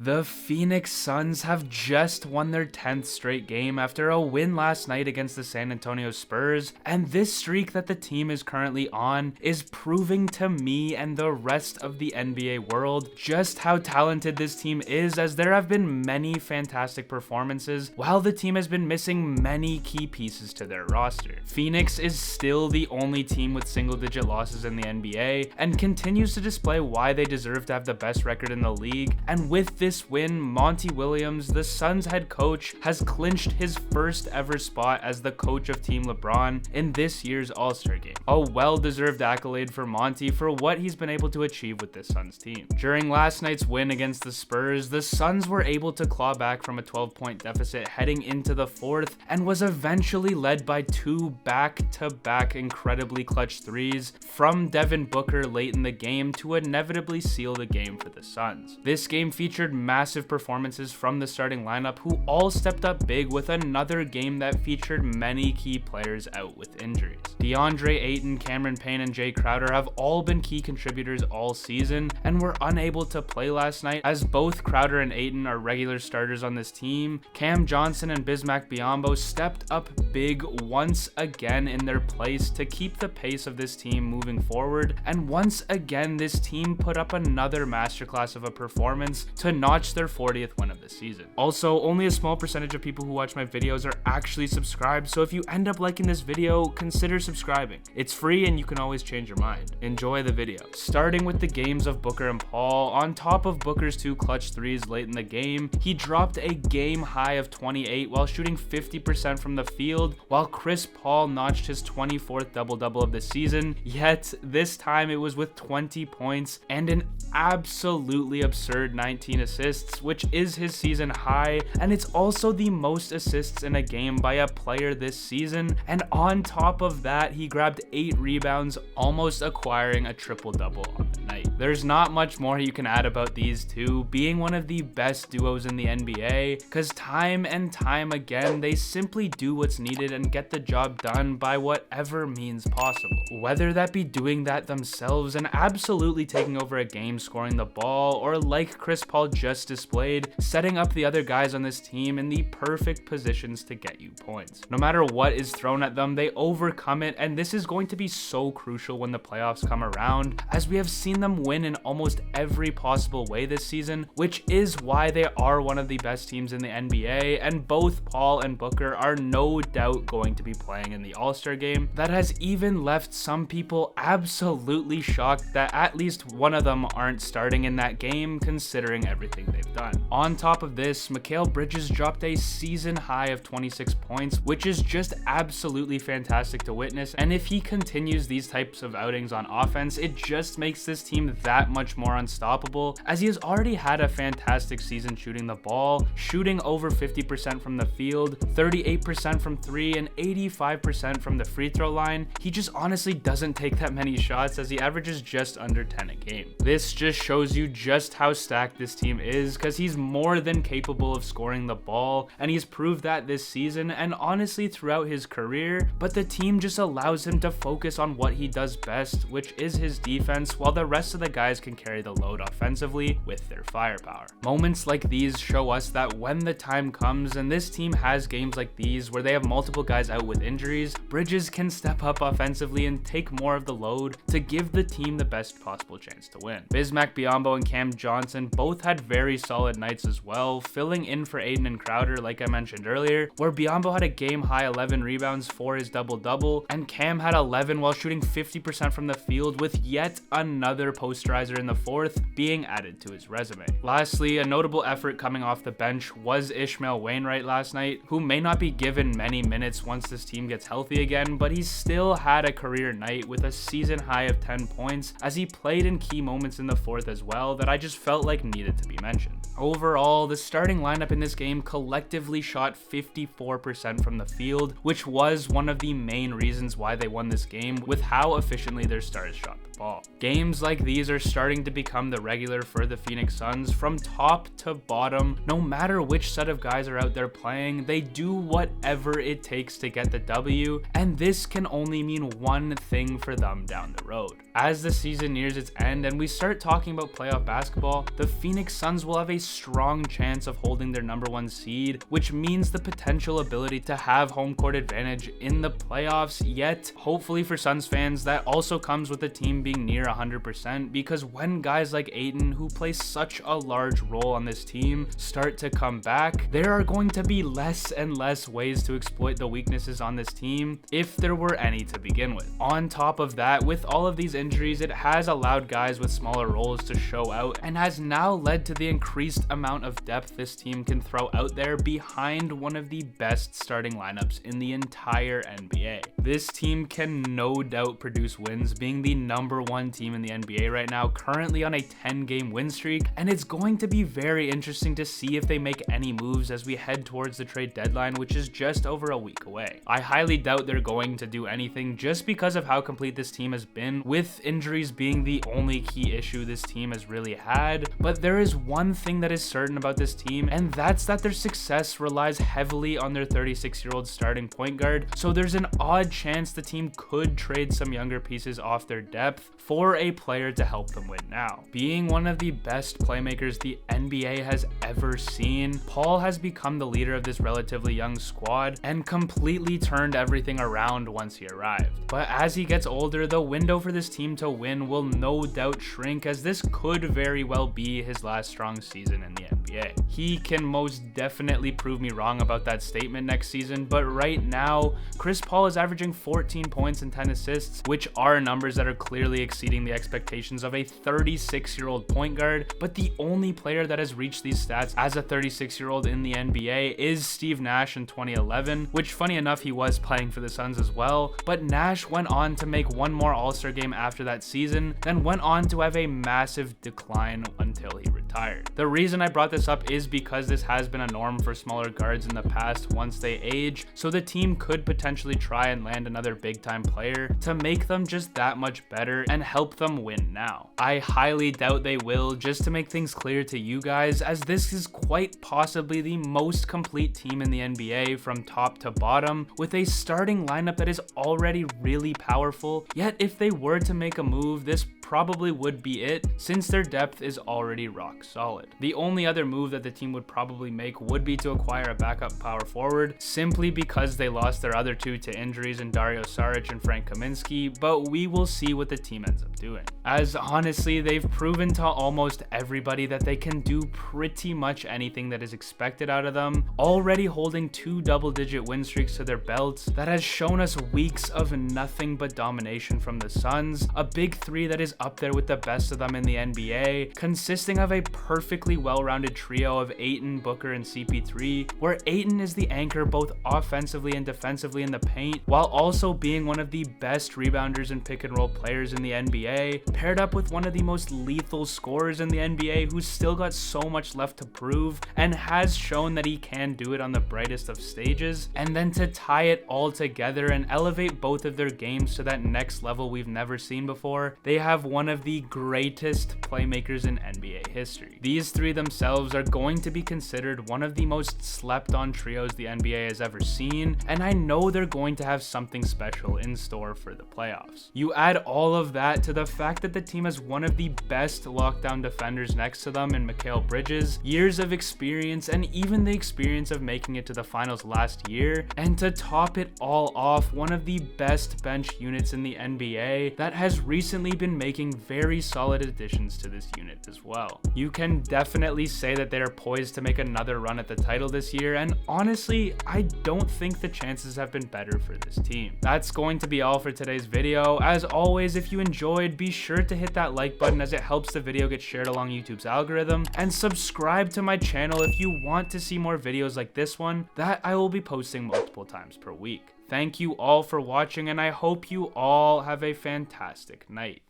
The Phoenix Suns have just won their 10th straight game after a win last night against the San Antonio Spurs, and this streak that the team is currently on is proving to me and the rest of the NBA world just how talented this team is, as there have been many fantastic performances while the team has been missing many key pieces to their roster. Phoenix is still the only team with single-digit losses in the NBA and continues to display why they deserve to have the best record in the league, and with this win, Monty Williams, the Suns head coach, has clinched his first ever spot as the coach of Team LeBron in this year's All-Star game. A well-deserved accolade for Monty for what he's been able to achieve with this Suns team. During last night's win against the Spurs, the Suns were able to claw back from a 12-point deficit heading into the fourth and was eventually led by two back-to-back incredibly clutch threes from Devin Booker late in the game to inevitably seal the game for the Suns. This game featured massive performances from the starting lineup, who all stepped up big, with another game that featured many key players out with injuries. DeAndre Ayton, Cameron Payne, and Jay Crowder have all been key contributors all season and were unable to play last night, as both Crowder and Ayton are regular starters on this team. Cam Johnson and Bismack Biyombo stepped up big once again in their place to keep the pace of this team moving forward, and once again this team put up another masterclass of a performance to notch their 40th win of the season. Also, only a small percentage of people who watch my videos are actually subscribed, so if you end up liking this video, consider subscribing. It's free and you can always change your mind. Enjoy the video. Starting with the games of Booker and Paul, on top of Booker's two clutch threes late in the game, he dropped a game high of 28 while shooting 50% from the field, while Chris Paul notched his 24th double-double of the season, yet this time it was with 20 points and an absolutely absurd 19 assists, which is his season high, and it's also the most assists in a game by a player this season. And on top of that, he grabbed 8 rebounds, almost acquiring a triple-double on the night. There's not much more you can add about these two being one of the best duos in the NBA, because time and time again they simply do what's needed and get the job done by whatever means possible, whether that be doing that themselves and absolutely taking over a game scoring the ball, or like Chris Paul just displayed, setting up the other guys on this team in the perfect positions to get you points. No matter what is thrown at them, they overcome it, and this is going to be so crucial when the playoffs come around, as we have seen them win in almost every possible way this season, which is why they are one of the best teams in the NBA, and both Paul and Booker are no doubt going to be playing in the All-Star game. That has even left some people absolutely shocked that at least one of them aren't starting in that game, considering everything they've done. On top of this, Mikal Bridges dropped a season high of 26 points, which is just absolutely fantastic to witness, and if he continues these types of outings on offense, it just makes this team that much more unstoppable, as he has already had a fantastic season shooting the ball, shooting over 50% from the field, 38% from 3, and 85% from the free throw line. He just honestly doesn't take that many shots, as he averages just under 10 a game. This just shows you just how stacked this team is, because he's more than capable of scoring the ball, and he's proved that this season and honestly throughout his career, but the team just allows him to focus on what he does best, which is his defense, while the rest of the guys can carry the load offensively with their firepower. Moments like these show us that when the time comes, and this team has games like these where they have multiple guys out with injuries, Bridges can step up offensively and take more of the load to give the team the best possible chance to win. Bismack Biyombo and Cam Johnson both had very solid nights as well, filling in for Ayton and Crowder like I mentioned earlier, where Biyombo had a game high 11 rebounds for his double-double, and Cam had 11 while shooting 50% from the field, with yet another posterizer in the fourth being added to his resume. Lastly, a notable effort coming off the bench was Ishmael Wainwright last night, who may not be given many minutes once this team gets healthy again, but he still had a career night with a season high of 10 points, as he played in key moments in the fourth as well that I just felt like needed to be mentioned. Overall, Overall, the starting lineup in this game collectively shot 54% from the field, which was one of the main reasons why they won this game with how efficiently their stars shot the ball. Games like these are starting to become the regular for the Phoenix Suns from top to bottom. No matter which set of guys are out there playing, they do whatever it takes to get the W, and this can only mean one thing for them down the road. As the season nears its end and we start talking about playoff basketball, the Phoenix Suns will have a strong chance of holding their #1 seed, which means the potential ability to have home court advantage in the playoffs. Yet, hopefully for Suns fans, that also comes with the team being near 100%, because when guys like Ayton, who play such a large role on this team, start to come back, there are going to be less and less ways to exploit the weaknesses on this team, if there were any to begin with. On top of that, with all of these injuries, it has allowed guys with smaller roles to show out and has now led to the increased amount of depth this team can throw out there behind one of the best starting lineups in the entire NBA. This team can no doubt produce wins, being the #1 team in the NBA right now, currently on a 10-game win streak, and it's going to be very interesting to see if they make any moves as we head towards the trade deadline, which is just over a week away. I highly doubt they're going to do anything just because of how complete this team has been, with injuries being the only key issue this team has really had. But there is one thing that is certain about this team, and that's that their success relies heavily on their 36-year-old starting point guard, so there's an odd chance the team could trade some younger pieces off their depth for a player to help them win now. Being one of the best playmakers the NBA has ever seen, Paul has become the leader of this relatively young squad and completely turned everything around once he arrived. But as he gets older, the window for this team to win will no doubt shrink, as this could very well be his last strong season in the NBA. He can most definitely prove me wrong about that statement next season, but right now, Chris Paul is averaging 14 points and 10 assists, which are numbers that are clearly exceeding the expectations of a 36-year-old point guard. But the only player that has reached these stats as a 36-year-old in the NBA is Steve Nash in 2011, which funny enough, he was playing for the Suns as well. But Nash went on to make one more All-Star game after that season, then went on to have a massive decline until he retired. The reason I brought this up is because this has been a norm for smaller guards in the past once they age, so the team could potentially try and land another big-time player to make them just that much better and help them win now. I highly doubt they will, just to make things clear to you guys, as this is quite possibly the most complete team in the NBA from top to bottom, with a starting lineup that is already really powerful. Yet if they were to make a move, this probably would be it, since their depth is already rock solid. The only other move that the team would probably make would be to acquire a backup power forward, simply because they lost their other two to injuries in Dario Saric and Frank Kaminsky, but we will see what the team ends up doing. As honestly, they've proven to almost everybody that they can do pretty much anything that is expected out of them, already holding 2 double-digit win streaks to their belts that has shown us weeks of nothing but domination from the Suns, a big three that is up there with the best of them in the NBA, consisting of a perfectly well-rounded trio of Ayton, Booker, and CP3, where Ayton is the anchor both offensively and defensively in the paint, while also being one of the best rebounders and pick-and-roll players in the NBA, paired up with one of the most lethal scorers in the NBA who's still got so much left to prove and has shown that he can do it on the brightest of stages. And then to tie it all together and elevate both of their games to that next level we've never seen before, they have one of the greatest playmakers in NBA history. These three themselves are going to be considered one of the most slept on trios the NBA has ever seen, and I know they're going to have something special in store for the playoffs. You add all of that to the fact that the team has one of the best lockdown defenders next to them in Mikal Bridges, years of experience, and even the experience of making it to the finals last year, and to top it all off, one of the best bench units in the NBA that has recently been making very solid additions to this unit as well. You can definitely say that they are poised to make another run at the title this year, and honestly, I don't think the chances have been better for this team. That's going to be all for today's video. As always, if you enjoyed, be sure to hit that like button as it helps the video get shared along YouTube's algorithm, and subscribe to my channel if you want to see more videos like this one that I will be posting multiple times per week. Thank you all for watching, and I hope you all have a fantastic night.